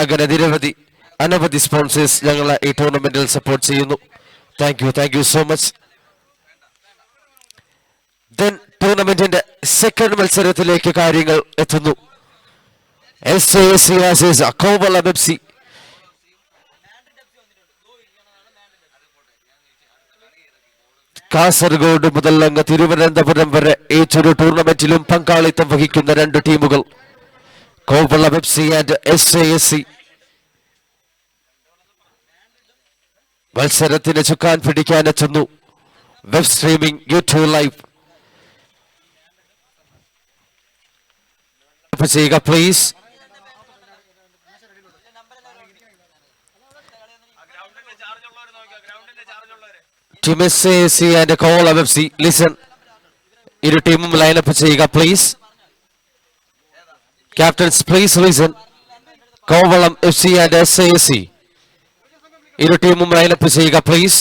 അങ്ങനെ നിരവധി അനവധി സ്പോൺസേഴ്സ് ഞങ്ങളെ ഈ ടൂർണമെന്റിൽ സപ്പോർട്ട് ചെയ്യുന്നു. Thank you so much. Then ടൂർണമെന്റിന്റെ സെക്കൻഡ് മത്സരത്തിലേക്ക് കാര്യങ്ങൾ എത്തുന്നു. SASC versus Kovalam FC. Kasaragod മുതൽ അങ്ങ് തിരുവനന്തപുരം വരെ ഈ ചെറു ടൂർണമെന്റിലും പങ്കാളിത്തം വഹിക്കുന്ന രണ്ട് ടീമുകൾ കോവളം FC ആൻഡ് SASC. മത്സരത്തിന് ചുക്കാൻ പിടിക്കാനെത്തുന്നു. വെബ് സ്ട്രീമിംഗ് യൂട്യൂബ് ലൈവ് ചെയ്യുക please. Team SASC and Kovalam FC, listen. ഇരു ടീമും ലൈനപ്പ് ചെയ്യുക please. Captains please listen. Kovalam FC and SASC, ഇരു ടീമും ലൈനപ്പ് ചെയ്യുക പ്ലീസ്.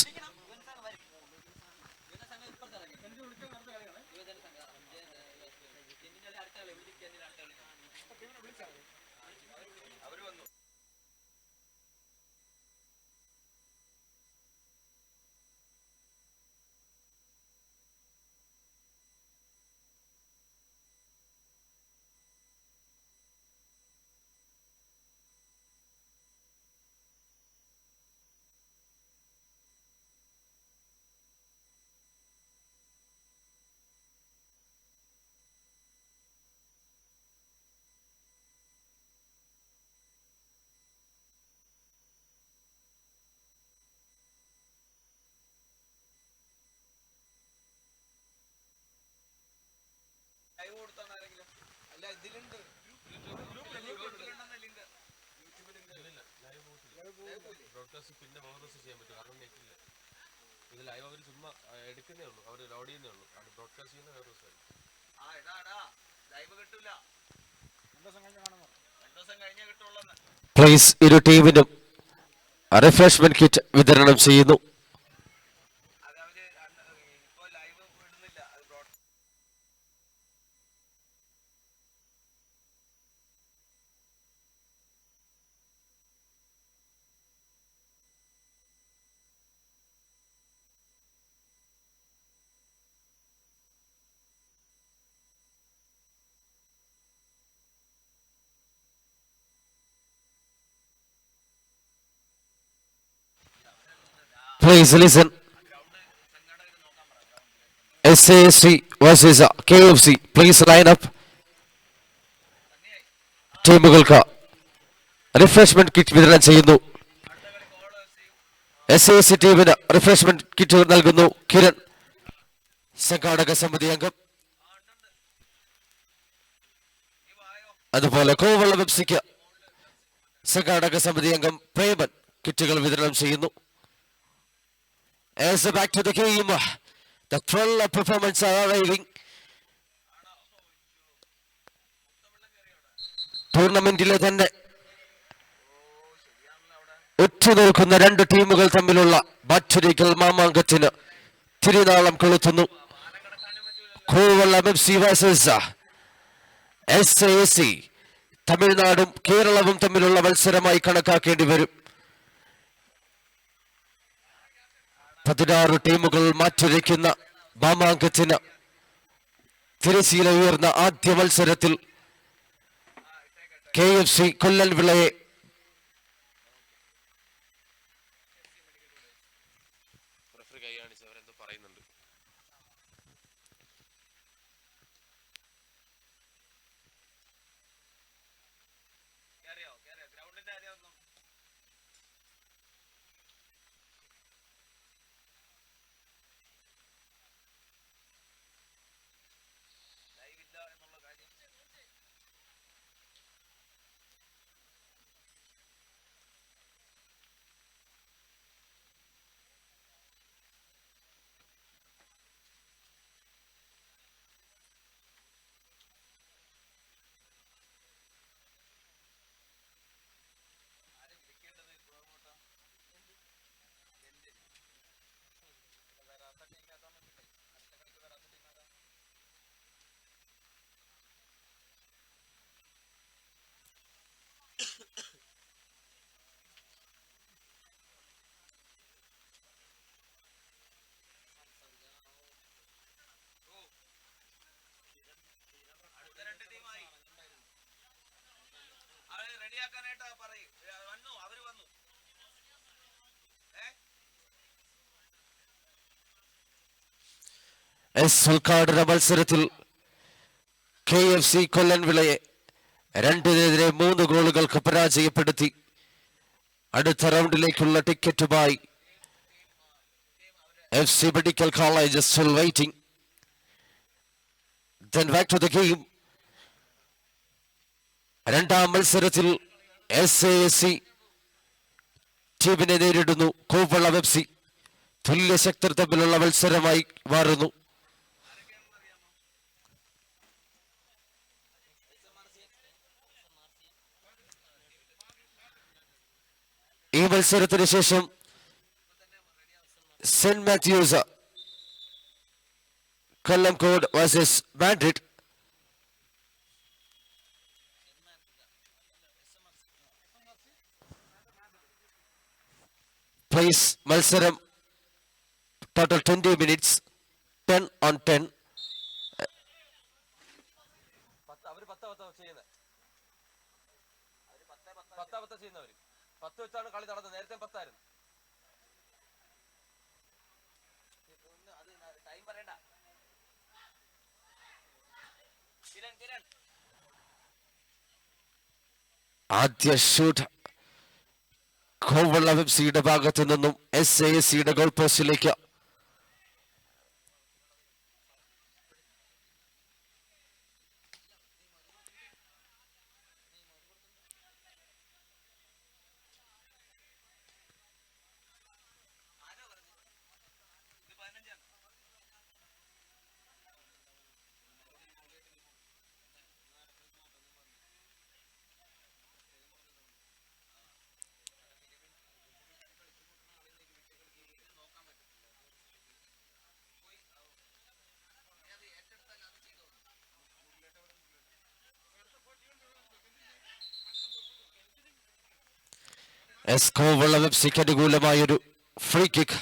പ്ലീസ് ഇരു ടീമിനും റിഫ്രഷ്മെന്റ് കിറ്റ് വിതരണം ചെയ്യുന്നു. Please listen. SASC versus KFC. Please line up. ടീമുകൾക്ക് റിഫ്രഷ്മെന്റ് കിറ്റ് വിതരണം ചെയ്യുന്നു. SASC ടീമിന് റിഫ്രഷ്മെന്റ് കിറ്റ് നൽകുന്നു കിരൺ, സംഘാടക സമിതി അംഗം. അതുപോലെ കോവളം FCക്ക് സംഘാടക സമിതി അംഗം പ്രേമൻ കിറ്റുകൾ വിതരണം ചെയ്യുന്നു. As back to the game, the thriller performance are arriving. ടൂർണമെന്റിലെ തന്നെ ഉറ്റുനിൽക്കുന്ന രണ്ട് ടീമുകൾ തമ്മിലുള്ള മറ്റൊരിക്കൽ മാമാങ്കത്തിന് തിരുനാളം കൊളുത്തുന്നു. Kovalam FC versus SASC. തമിഴ്നാടും കേരളവും തമ്മിലുള്ള മത്സരമായി കണക്കാക്കേണ്ടി വരും. 16 ടീമുകൾ മാറ്റുരയ്ക്കുന്ന മാമാങ്കത്തിന് തിരശ്ശീല ഉയർന്ന ആദ്യ മത്സരത്തിൽ KFC കൊല്ലൻ വിളയെ എസ് ഉദ്ഘാടന മത്സരത്തിൽ KFC കൊല്ലൻവിളയെ 2-3 ഗോളുകൾക്ക് പരാജയപ്പെടുത്തി അടുത്ത റൗണ്ടിലേക്കുള്ള ടിക്കറ്റുമായി FC medical college still waiting. Then back to the game. രണ്ടാം മത്സരത്തിൽ SASC ടീമിനെ നേരിടുന്നു. കോവള FC തുല്യ ശക്തർ തമ്മിലുള്ള മത്സരമായി മാറുന്നു. ഈ മത്സരത്തിന് ശേഷം saint Matthews Kollengode versus Madrid. Place മത്സരം ടോട്ടൽ 20 minutes, 10 on 10. വെച്ചാണ് കളി നടന്നത്. നേരത്തെ 10 ആയിരുന്നു. ആദ്യ ഷൂട്ട് കോവള FCയുടെ ഭാഗത്തു നിന്നും SASCയുടെ ഗോൾ പോസ്റ്റിലേക്ക്. കോവള FCക്ക് അനുകൂലമായൊരു ഫ്രീ കിക്ക്.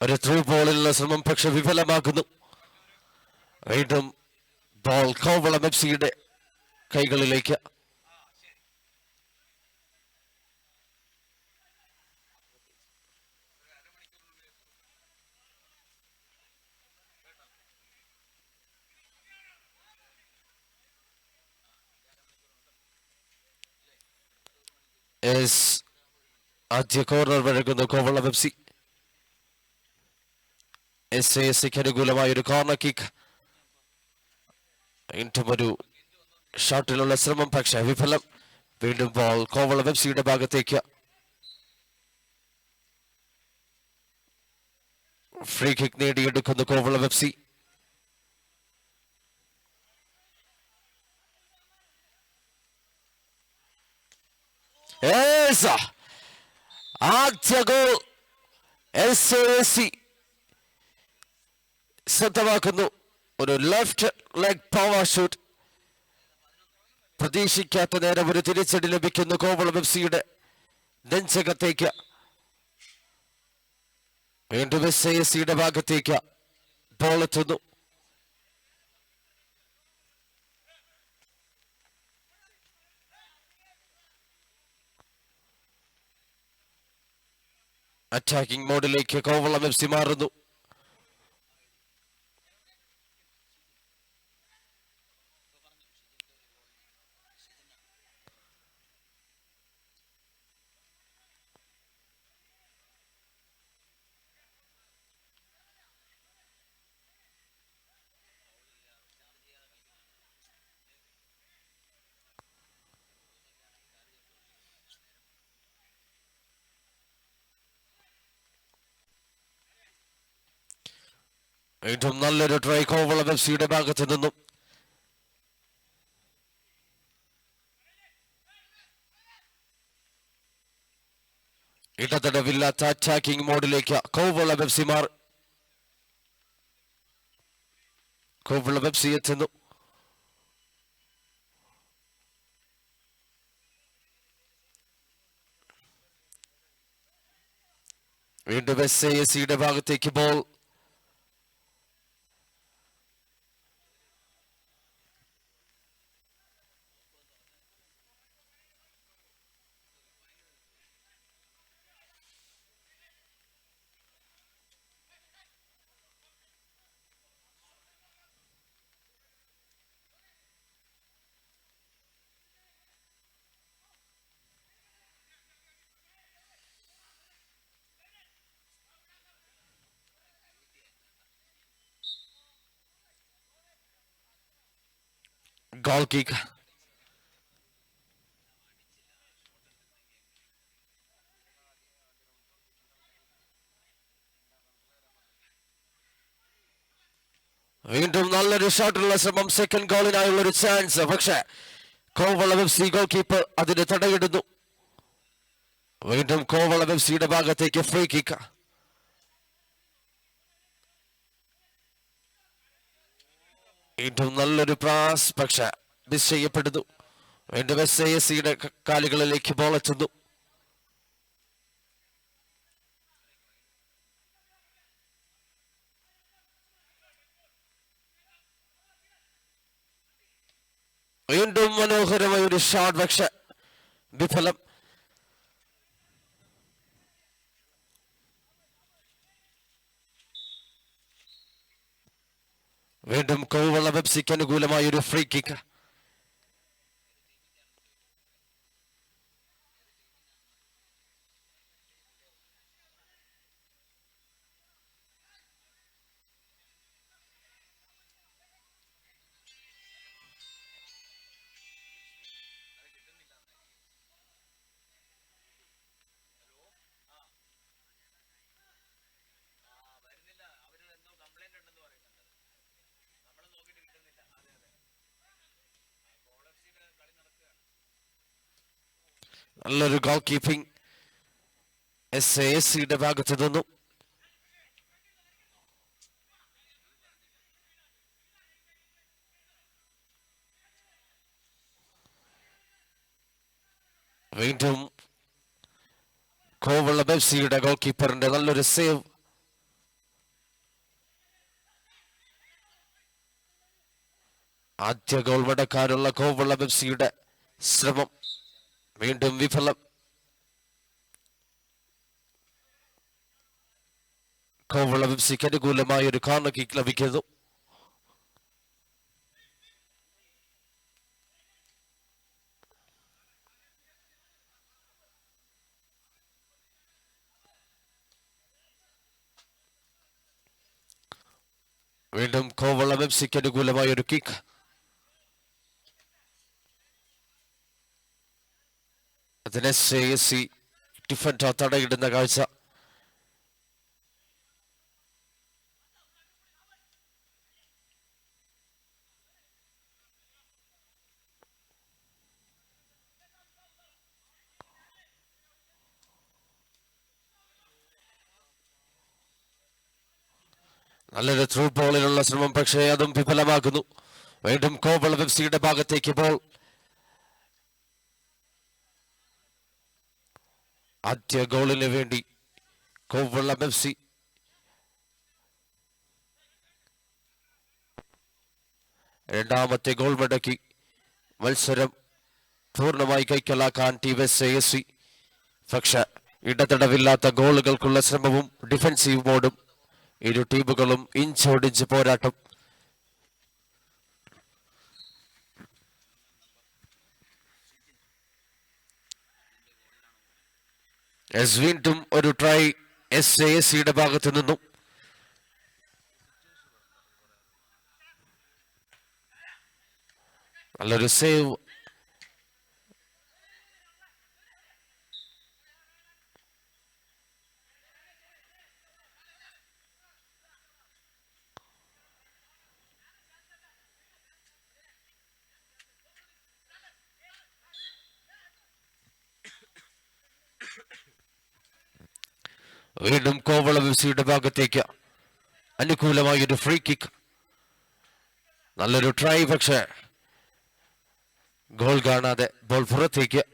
ഒരു ത്രൂ ബോളിലുള്ള ശ്രമം പക്ഷെ വിഫലമാകുന്നു. വീണ്ടും ബോൾ കോവളം FCയുടെ കൈകളിലേക്ക്. ആദ്യ കോർണർ വഴങ്ങുന്നു കോവളം FC. SASCക്ക് അനുകൂലമായ ഒരു കോർണർ കിക്ക്. വീണ്ടും ഒരു ഷോട്ടിലുള്ള ശ്രമം പക്ഷെ വിഫലം. വീണ്ടും ബോൾ കോവളം FCയുടെ ഭാഗത്തേക്ക്. ഫ്രീ കിക്ക് നേടിയെടുക്കുന്നു കോവളം FC. ആദ്യ ഗോൾ SASC സ്വന്തമാക്കുന്നു. ഒരു ലെഫ്റ്റ് ലെഗ് പവർ ഷൂട്ട്. പ്രതീക്ഷിക്കാത്ത നേരം ഒരു തിരിച്ചടി ലഭിക്കുന്നു കോവളം FCയുടെ നെഞ്ചകത്തേക്ക്. വീണ്ടും SASCയുടെ ഭാഗത്തേക്ക് ബോൾ എത്തുന്നു. അറ്റാക്കിംഗ് മോഡിലേക്ക് കോവളം FC മാറുന്നു. വീണ്ടും നല്ലൊരു ട്രൈ കോവളം എഫ് സിയുടെ ഭാഗത്ത് നിന്നും. ഇടതടവില്ലാത്ത അറ്റാക്കിംഗ് മോഡിലേക്ക് കോവളം എഫ് സി മാറി. കോവളം എഫ് സി എത്തുന്നു. വീണ്ടും SASയുടെ ഭാഗത്തേക്ക് ബോൾ. Goal kick. വീണ്ടും നല്ലൊരു ഷോട്ടുള്ള ശ്രമം, സെക്കൻഡ് ഗോളിനായുള്ള ഒരു ചാൻസ്. പക്ഷേ Kovalam F C goal keeper അതിന് തടയിടുന്നു. വീണ്ടും കോവളം എഫ് സിയുടെ ഭാഗത്തേക്ക് ഫ്രീ കിക്ക്. വീണ്ടും നല്ലൊരു പാസ്, പക്ഷെ മിസ് ചെയ്യപ്പെടുന്നു. വീണ്ടും SASയുടെ കാലുകളിലേക്ക് ബോൾ എത്തുന്നു. വീണ്ടും മനോഹരമായ ഒരു ഷോട്ട്, പക്ഷെ വിഫലം. വീണ്ടും കോവളം എഫ് സിക്ക് അനുകൂലമായ ഒരു ഫ്രീ കിക്ക്. നല്ലൊരു ഗോൾ കീപ്പിംഗ് SASയുടെ ഭാഗത്ത് നിന്നും. വീണ്ടും കോവളം എഫ് സിയുടെ ഗോൾ കീപ്പറിന്റെ നല്ലൊരു സേവ്. ആദ്യ ഗോൾ മടക്കാനുള്ള കോവളം എഫ് സിയുടെ ശ്രമം വീണ്ടും വിഫലം. കോവളം എഫ് സിക്ക് അനുകൂലമായ ഒരു കോർണർ കിക്ക് ലഭിക്കുന്നു. വീണ്ടും കോവളം എഫ് സിക്ക് അനുകൂലമായ ഒരു കിക്ക്. അതിനെ SASC ഡിഫൻഡർ തടയിടുന്ന കാഴ്ച. നല്ലൊരു ത്രൂ ബോളിലുള്ള ശ്രമം, പക്ഷേ അതും വിഫലമാകുന്നു. വീണ്ടും കോവളം എഫ് സിയുടെ ഭാഗത്തേക്ക് ബോൾ. ആദ്യ ഗോളിന് വേണ്ടി കോവളം എഫ് സി. രണ്ടാമത്തെ ഗോൾ മടക്കി മത്സരം പൂർണ്ണമായി കൈക്കലാക്കാൻ ടീം SASC. പക്ഷെ ഇടതടവില്ലാത്ത ഗോളുകൾക്കുള്ള ശ്രമവും ഡിഫൻസീവ് മോഡും. ഇരു ടീമുകളും ഇഞ്ചോടിഞ്ച് പോരാട്ടം. വീണ്ടും ഒരു ട്രൈ SASയുടെ ഭാഗത്തു നിന്നും. നല്ലൊരു സേവ്. വീണ്ടും കോവളം എഫ് സിയുടെ ഭാഗത്തേക്ക് അനുകൂലമായൊരു ഫ്രീ കിക്ക്. നല്ലൊരു ട്രൈ, പക്ഷേ ഗോൾ കാണാതെ ബോൾ പുറത്തേക്ക്.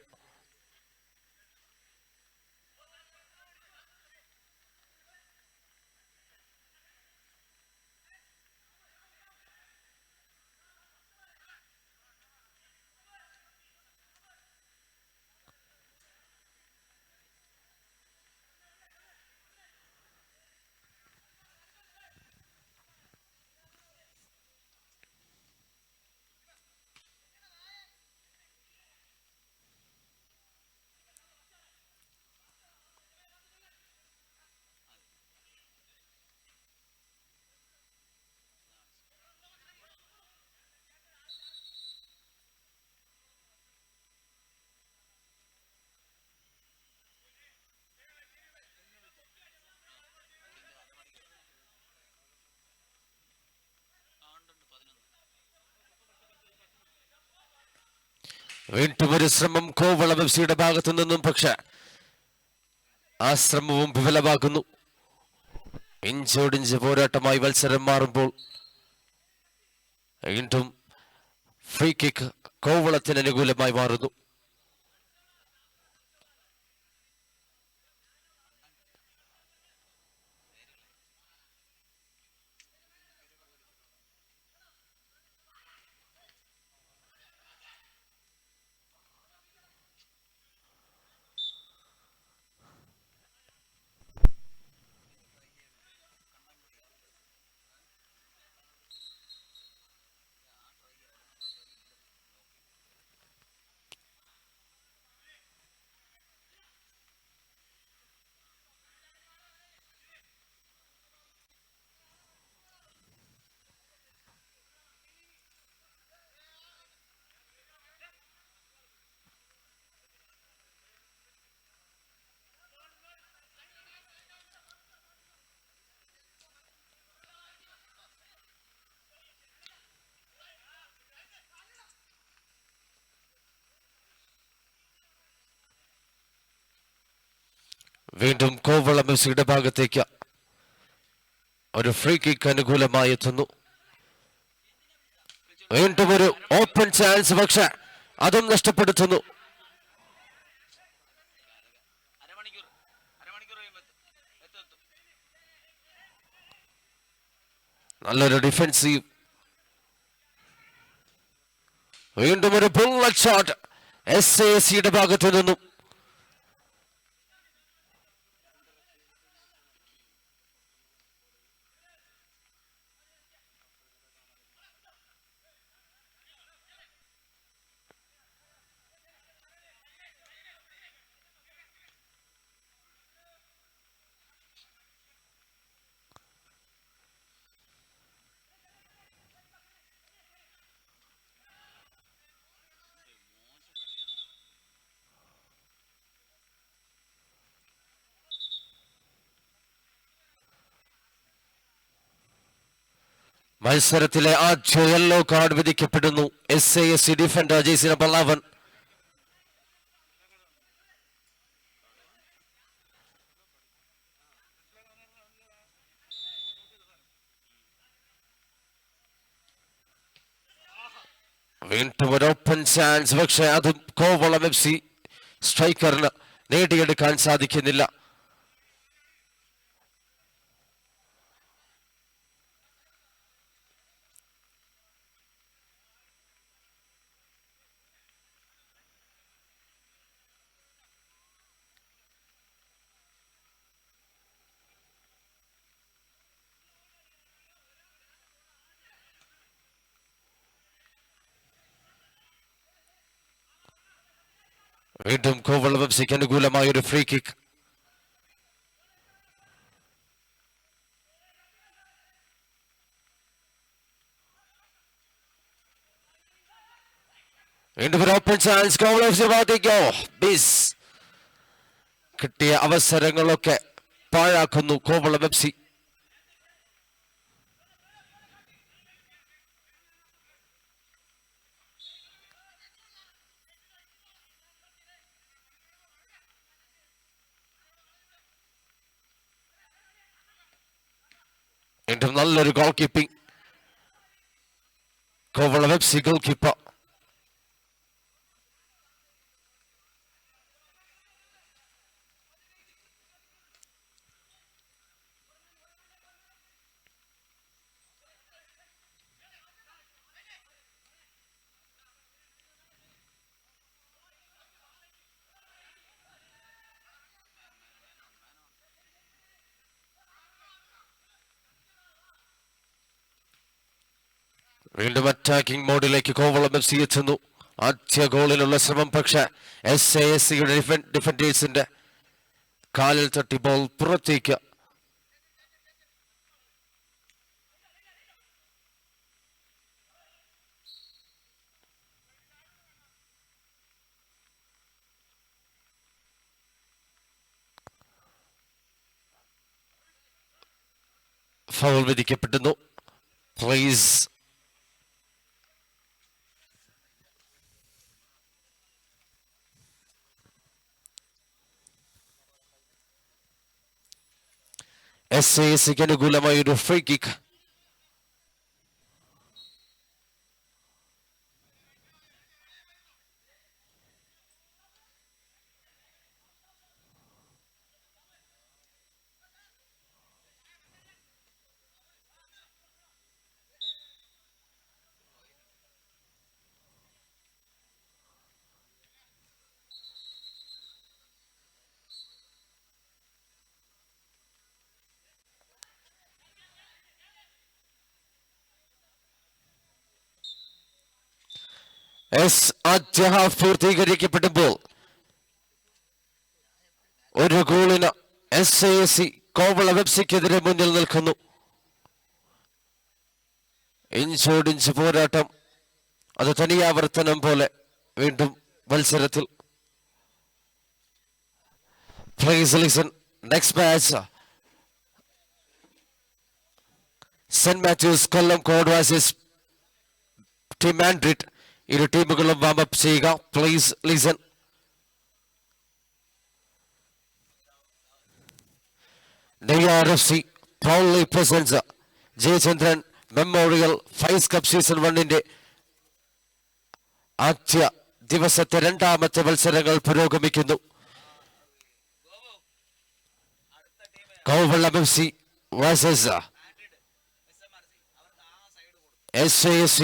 വീണ്ടും ഒരു ശ്രമം കോവളം എഫ് സിയുടെ ഭാഗത്തു നിന്നും, പക്ഷെ ആ ശ്രമവും വിഫലമാകുന്നു. ഇഞ്ചോടിഞ്ച് പോരാട്ടമായി മത്സരം മാറുമ്പോൾ വീണ്ടും ഫ്രീ കിക്ക് കോവളത്തിന് അനുകൂലമായി മാറുന്നു. വീണ്ടും കോവളം എഫ് സിയുടെ ഭാഗത്തേക്ക് ഒരു ഫ്രീ കിക്ക് അനുകൂലമായി എത്തുന്നു. വീണ്ടും ഒരു ഓപ്പൺ ചാൻസ്, പക്ഷെ അതും നഷ്ടപ്പെടുത്തുന്നു. നല്ലൊരു ഡിഫൻസീവ്. വീണ്ടും ഒരു ബുള്ളറ്റ് ഷോട്ട് SASയുടെ ഭാഗത്തു നിന്നും. മത്സരത്തിലെ ആദ്യ യെല്ലോ കാർഡ് വിധിക്കപ്പെടുന്നു. SAS defender jersey number 11. വീണ്ടും ഒരു ഓപ്പൺ ചാൻസ്, പക്ഷെ അതും കോവളം FC സ്ട്രൈക്കറിന് നേടിയെടുക്കാൻ സാധിക്കുന്നില്ല. വീണ്ടും കോവളം FCക്ക് അനുകൂലമായ ഒരു ഫ്രീ കിക്ക്. വീണ്ടും ഒരു ഓപ്പൺ ചാൻസ് കോവളം FC ഭാഗത്തേക്കോ. ബിസ് കിട്ടിയ അവസരങ്ങളൊക്കെ പാഴാക്കുന്നു കോവളം FC. വീണ്ടും നല്ലൊരു goal keeping. Kovalam F C goal keeper. വീണ്ടും അറ്റാക്കിംഗ് മോഡിലേക്ക് കോവളം എഫ് സി എത്തുന്നു. ആദ്യ ഗോളിനുള്ള ശ്രമം, പക്ഷെ SASCയുടെ ഡിഫൻഡേഴ്സിന്റെ കാലിൽ തട്ടി ബോൾ പുറത്തേക്ക്. ഫൗൾ വിധിക്കപ്പെടുന്നു. പ്ലീസ്. SASCക്ക് അനുകൂലമായ ഒരു ഫ്രീ കിക്ക്. ആദ്യ ഹാഫ് പൂർത്തീകരിക്കപ്പെടുമ്പോൾ ഒരു ഗോളിന് SASC കോവളം എഫ് സിക്കെതിരെ മുന്നിൽ നിൽക്കുന്നു. ഇഞ്ചോടിഞ്ച് പോരാട്ടം, അത് തനിയാവർത്തനം പോലെ വീണ്ടും മത്സരത്തിൽ. Please listen. Next match saint Matthews Kollamkode versus team Madrid. ഇരു ടീമുകളും വാമപ്പ് ചെയ്യുക. Please listen. NRFC proudly presents Jayachandran memorial fives cup season 1 ആദ്യ ദിവസത്തെ രണ്ടാമത്തെ മത്സരങ്ങൾ പുരോഗമിക്കുന്നു. Kovalam F C versus SASC.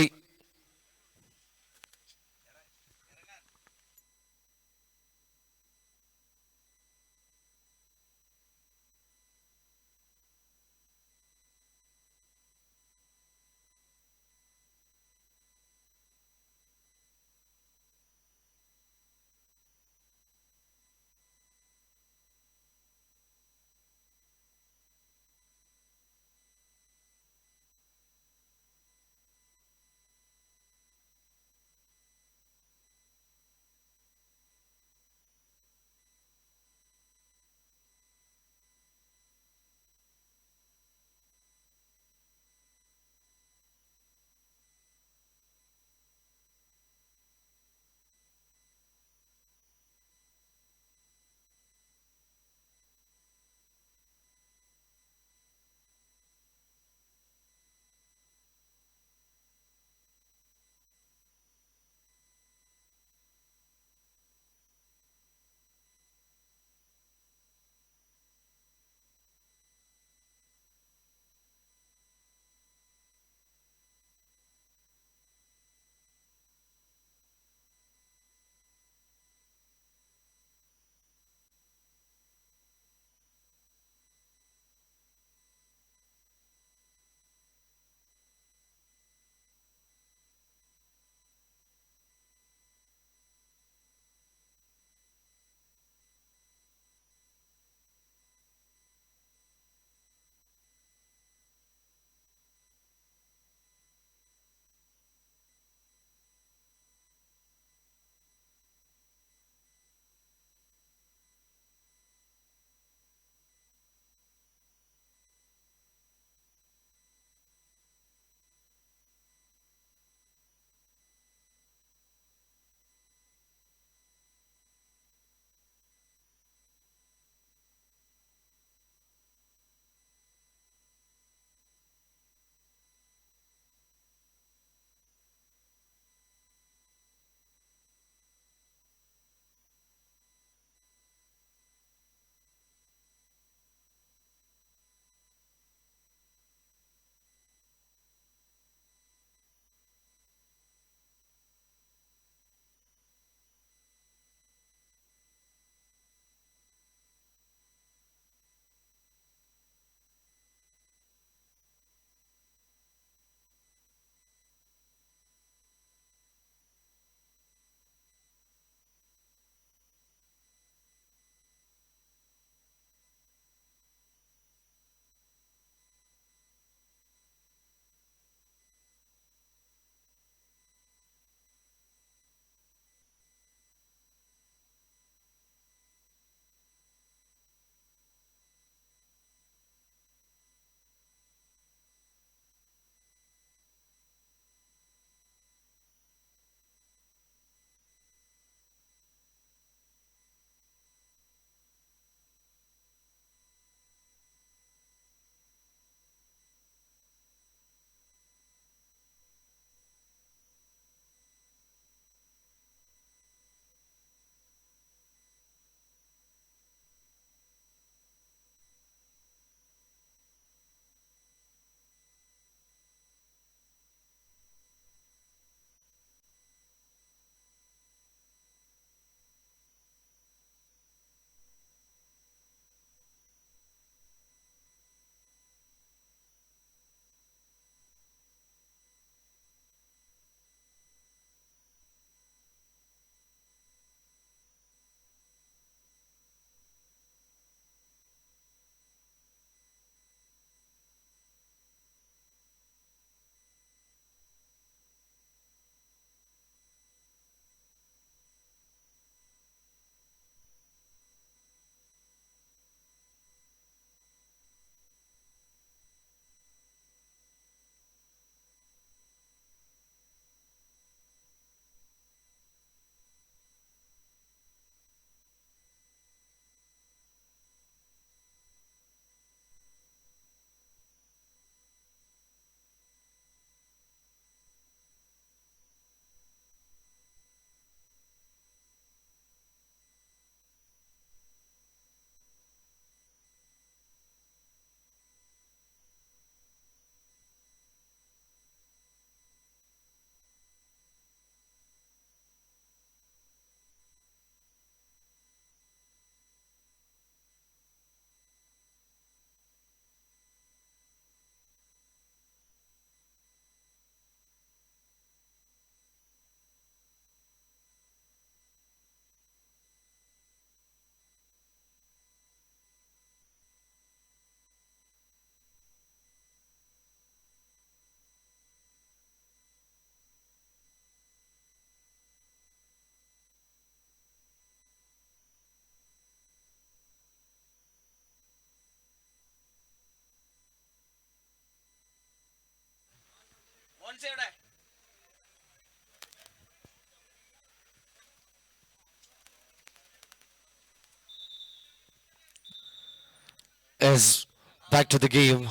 Is back to the game.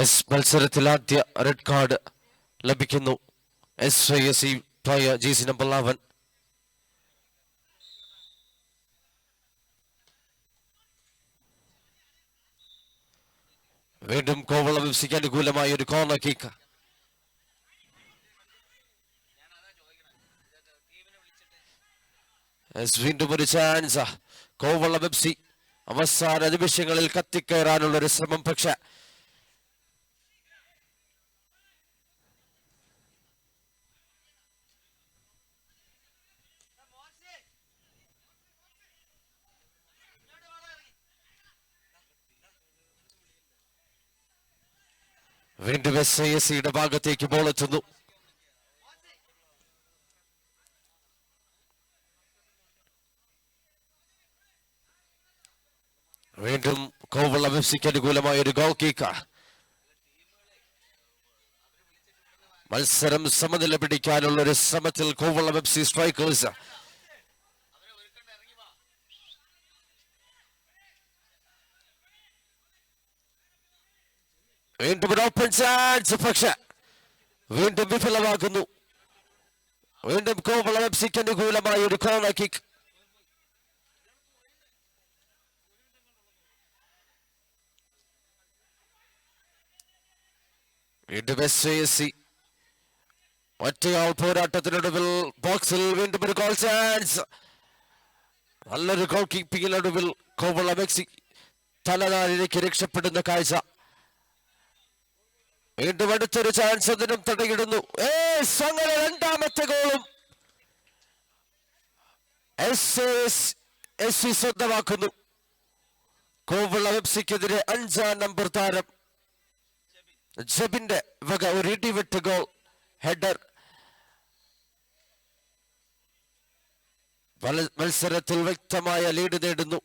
എസ് മത്സരത്തിൽ ആദ്യ റെഡ് കാർഡ് ലഭിക്കുന്നു. SYSC player jersey number 11. വീണ്ടും കോവളം എഫ്സിക്ക് അനുകൂലമായ ഒരു കോർണർ കിക്ക്. വീണ്ടും ഒരു ചാൻസ്. കോവളം എഫ്സി അവസാന നിമിഷങ്ങളിൽ കത്തിക്കയറാനുള്ള ഒരു ശ്രമം, പക്ഷെ വീണ്ടും SYSCയുടെ ഭാഗത്തേക്ക് ബോൾ എത്തുന്നു. വീണ്ടും കോവളം എഫ്സിക്ക് അനുകൂലമായ ഒരു ഗോൾ കിക്ക്. മത്സരം സമനില പിടിക്കാനുള്ള ഒരു ശ്രമത്തിൽ കോവളം എഫ്സി സ്ട്രൈക്കേഴ്സ്. വീണ്ടും ഒരു ഓപ്പൺ ചാൻസ്, പക്ഷെ വീണ്ടും വിഫലമാകുന്നു. വീണ്ടും കോവളം എഫ്സിക്ക് അനുകൂലമായ ഒരു കോർണർ കിക്ക്. വീണ്ടും SYSC ഒറ്റയാൾ പോരാട്ടത്തിനൊടുവിൽ ബോക്സിൽ വീണ്ടും ഒരു ഗോൾ ചാൻസ്. നല്ലൊരു ഗോൾ കീപ്പിങ്ങിനൊടുവിൽ കോവളം എഫ്സി തലനാരിലേക്ക് രക്ഷപ്പെടുന്ന കാഴ്ച. വീണ്ടും അടുത്തൊരു ചാൻസ് അതിനും തടയിടുന്നു. അങ്ങനെ രണ്ടാമത്തെ ഗോളും SYSC സ്വന്തമാക്കുന്നു. കോവളം എഫ്സിക്കെതിരെ 5-ാം നമ്പർ താരം ജബിന്റെ വക ഒരു ഇടിവെട്ട് ഗോൾ ഹെഡർ. മത്സരത്തിൽ വ്യക്തമായ ലീഡ് നേടുന്നു.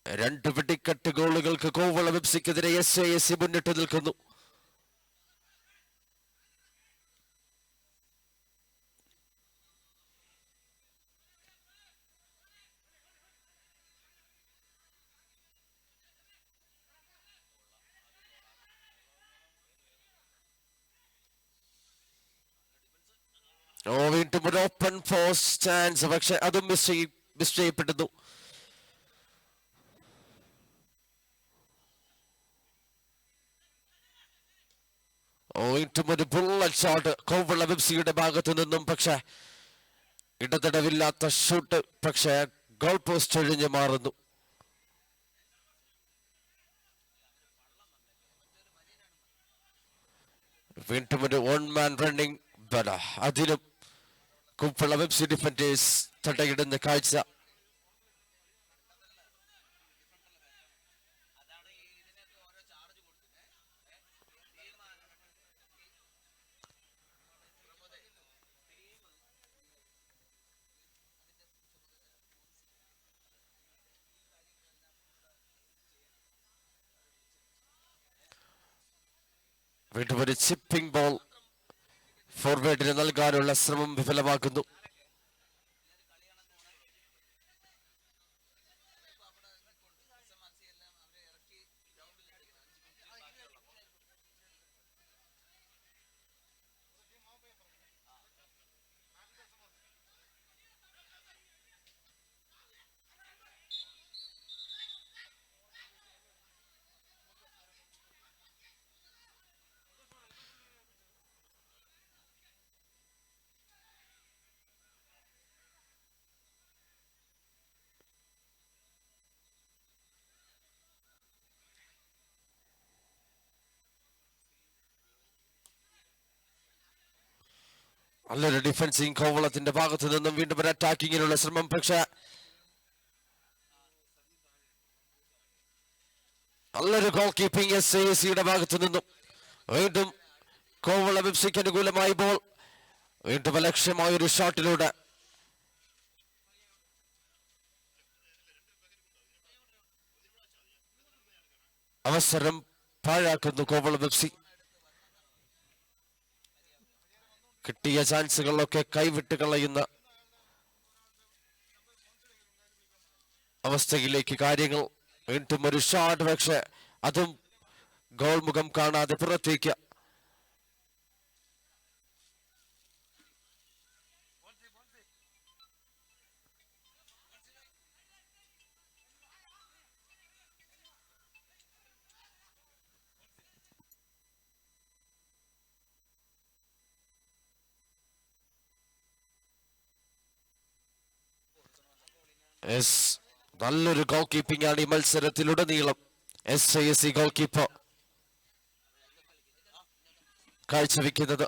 രണ്ട് വെടിക്കെട്ട് ഗോളുകൾക്ക് കോവളം എഫ്സിക്കെതിരെ SYSC മുന്നിട്ട് നിൽക്കുന്നു. വീണ്ടും ഒരു ഓപ്പൺ പോസ്റ്റ് ചാൻസ്, പക്ഷെ അതും മിസ് ചെയ്യപ്പെടുന്നു. വീണ്ടും ഒരു ബുള്ളറ്റ് ഷോട്ട് കോവളം എഫ്സിയുടെ ഭാഗത്തു നിന്നും, പക്ഷെ ഇടതടവില്ലാത്ത ഷൂട്ട്, പക്ഷെ ഗോൾ പോസ്റ്റ് ഒഴിഞ്ഞു മാറുന്നു. വീണ്ടും ഒരു 1-man റണ്ണിംഗ്, അതിലും കോവളം എഫ്സി ഡിഫൻഡേഴ്സ് തടയിടുന്ന കാഴ്ച. വീണ്ടും ഒരു ചിപ്പിംഗ് ബോൾ ഫോർവേഡിന് നൽകാനുള്ള ശ്രമം വിഫലമാക്കുന്നു. നല്ലൊരു ഡിഫൻസിങ് കോവളത്തിന്റെ ഭാഗത്ത് നിന്നും വീണ്ടും ഒരു അറ്റാക്കിങ്ങിനുള്ള ശ്രമം. പക്ഷെ നല്ലൊരു ഗോൾ കീപ്പിംഗ് SAC ഭാഗത്ത് നിന്നും. വീണ്ടും കോവളം എഫ്സിക്ക് അനുകൂലമായി ബോൾ. വീണ്ടും അലക്ഷ്യമായ ഒരു ഷോട്ടിലൂടെ അവസരം പാഴാക്കുന്നു കോവളം FC. കിട്ടിയ ചാൻസുകളൊക്കെ കൈവിട്ട് കളയുന്ന അവസ്ഥയിലേക്ക് കാര്യങ്ങൾ. വീണ്ടും ഒരു ഷോട്ട്, പക്ഷെ അതും ഗോൾ മുഖം കാണാതെ പുറത്തേക്ക്. നല്ലൊരു ഗോൾ കീപ്പിംഗ് ആണ് ഈ മത്സരത്തിലുടനീളം SAC ഗോൾ കീപ്പർ കാഴ്ചവെക്കുന്നത്.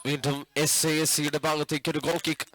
വീണ്ടും SAC ഭാഗത്തേക്ക് ഒരു ഗോൾ കിക്ക്.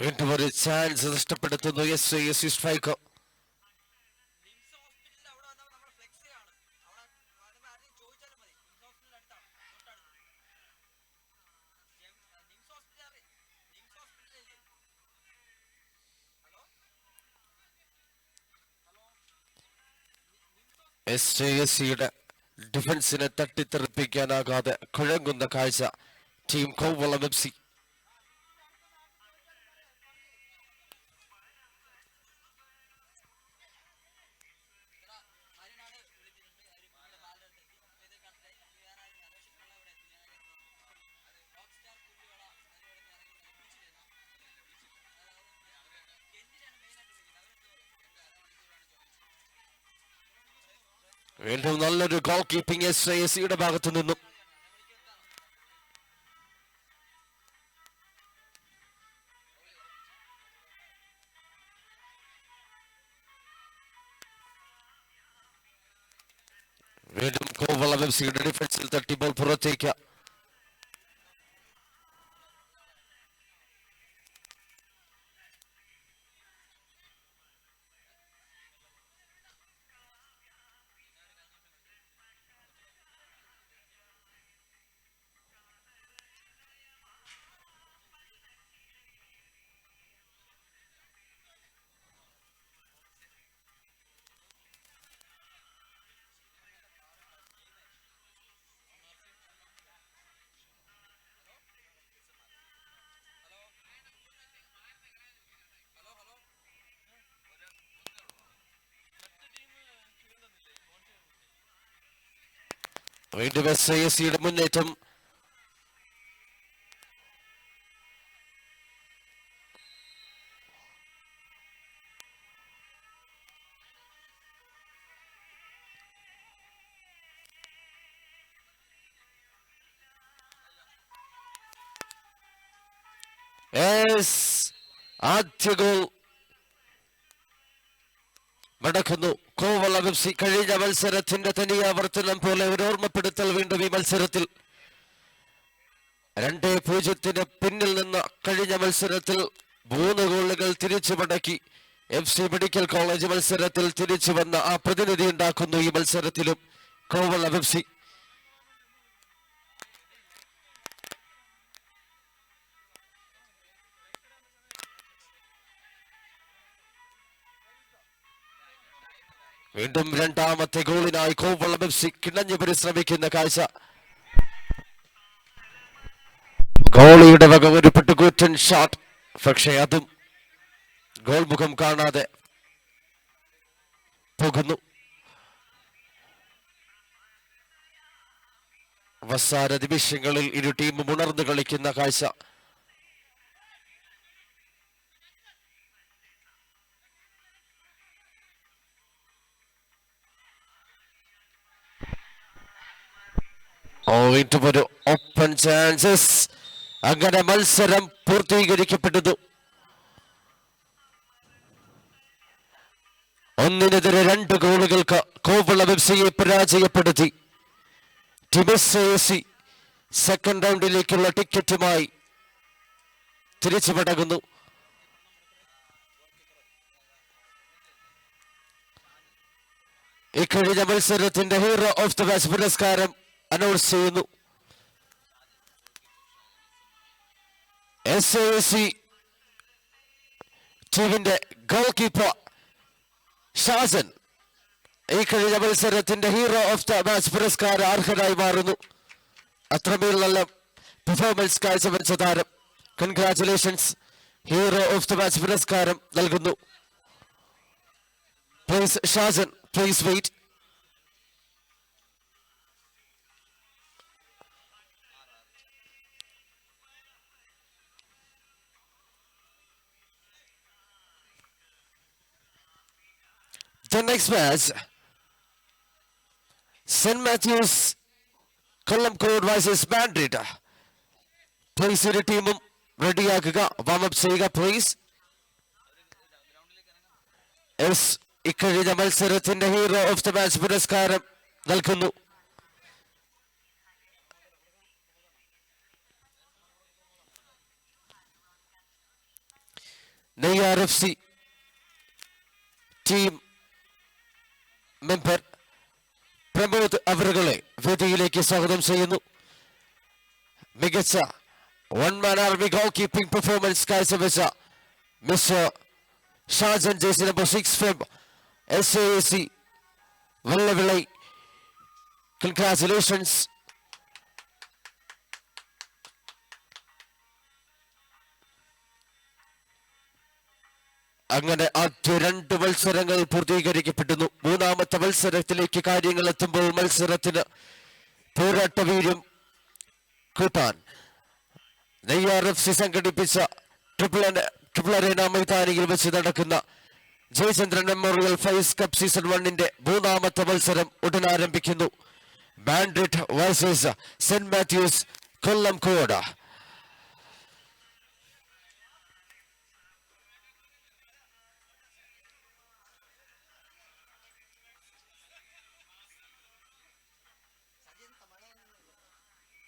വീണ്ടും ഒരു ചാൻസ് നഷ്ടപ്പെടുത്തുന്നു SAC സ്ട്രൈക്കർ. SAC ഡിഫൻസിനെ തട്ടിത്തെറിപ്പിക്കാനാകാതെ കുഴങ്ങുന്ന കാഴ്ച ടീം കോവളം FC. വീണ്ടും നല്ലൊരു ഗോൾ കീപ്പിംഗ് SAC ഭാഗത്തു നിന്നും. വീണ്ടും കോവളം FC ഡിഫൻസിൽ തട്ടി ബോൾ പുറത്തേക്ക്. വീണ്ടും SAC മുന്നേറ്റം. ആദ്യ ഗോൾ നടക്കുന്നു. കോവളം FC കഴിഞ്ഞ മത്സരത്തിന്റെ തനിയാവർത്തനം പോലെ ഒരു ഓർമ്മപ്പെടുത്തൽ വീണ്ടും ഈ മത്സരത്തിൽ 2-0 പിന്നിൽ നിന്ന് കഴിഞ്ഞ മത്സരത്തിൽ 3 ഗോളുകൾ തിരിച്ചു മടക്കി FC മെഡിക്കൽ കോളേജ് മത്സരത്തിൽ തിരിച്ചു വന്ന ആ പ്രതിനിധി ഉണ്ടാക്കുന്നു ഈ മത്സരത്തിലും കോവളം FC. വീണ്ടും രണ്ടാമത്തെ ഗോളിനായി കോവളം FC കിണഞ്ഞു പരിശ്രമിക്കുന്ന കാഴ്ച. ഗോളിയുടെ വക ഒരു പെട്ടുകൂറ്റൻ ഷോട്ട്, പക്ഷേ അതും ഗോൾ മുഖം കാണാതെ പോകുന്നു. അവസാന നിമിഷങ്ങളിൽ ഇരു ടീമും ഉണർന്നു കളിക്കുന്ന കാഴ്ച. വീണ്ടും ഒരു ഓപ്പൺ ചാൻസസ്. അങ്ങനെ മത്സരം പൂർത്തീകരിക്കപ്പെട്ടു. 1-2 ഗോളുകൾക്ക് കോവളം FCയെ പരാജയപ്പെടുത്തി ടീം SAFC സെക്കൻഡ് റൗണ്ടിലേക്കുള്ള ടിക്കറ്റുമായി തിരിച്ചു മടങ്ങുന്നു. ഇക്കഴിഞ്ഞ മത്സരത്തിന്റെ ഹീറോ ഓഫ് ദ മാച്ച് പുരസ്കാരം അനൗൺസ് ചെയ്യുന്നു. SAFC ടീമിന്റെ ഗോൾ കീപ്പർ ഷാജൻ ഈ കഴിഞ്ഞ മത്സരത്തിന്റെ ഹീറോ ഓഫ് ദ മാച്ച് പുരസ്കാര അർഹനായി മാറുന്നു. അത്രമേൽ നല്ല പെർഫോമൻസ് കാഴ്ചവെച്ച താരം. Congratulations. Hero of the match പുരസ്കാരം നൽകുന്നു. Please Shajan, please wait. The next match, St. Matthews Kollamkode vs Bandit. Please ഇരു ടീമും റെഡിയാക്കുക, വാമപ്പ് ചെയ്യുക പ്ലീസ്. ഇക്കഴിഞ്ഞ മത്സരത്തിന്റെ ഹീറോ ഓഫ് ദ മാച്ച് പുരസ്കാരം നൽകുന്നു. Neyyar FC team member Pramod അവറുകളെ വേദിയിലേക്ക് സ്വാഗതം ചെയ്യുന്നു. മികച്ച one man army goalkeeping performance കാഴ്ചവെച്ച mister Shajan jersey number 6 from SAFC Vallavilai. Congratulations. അങ്ങനെ ആദ്യ 2 മത്സരങ്ങൾ പൂർത്തീകരിക്കപ്പെടുന്നു. മൂന്നാമത്തെ മത്സരത്തിലേക്ക് കാര്യങ്ങൾ എത്തുമ്പോൾ മത്സരത്തിന് പോരാട്ടവീര്യം കൂട്ടാൻ നെയ്യാർ FC സംഘടിപ്പിച്ച ട്രിപ്പിൾ അറേന മൈതാനിയിൽ വെച്ച് നടക്കുന്ന Jayachandran memorial fives cup season 1 മൂന്നാമത്തെ മത്സരം ഉടൻ ആരംഭിക്കുന്നു. Bandit versus saint Matthews Kollengode.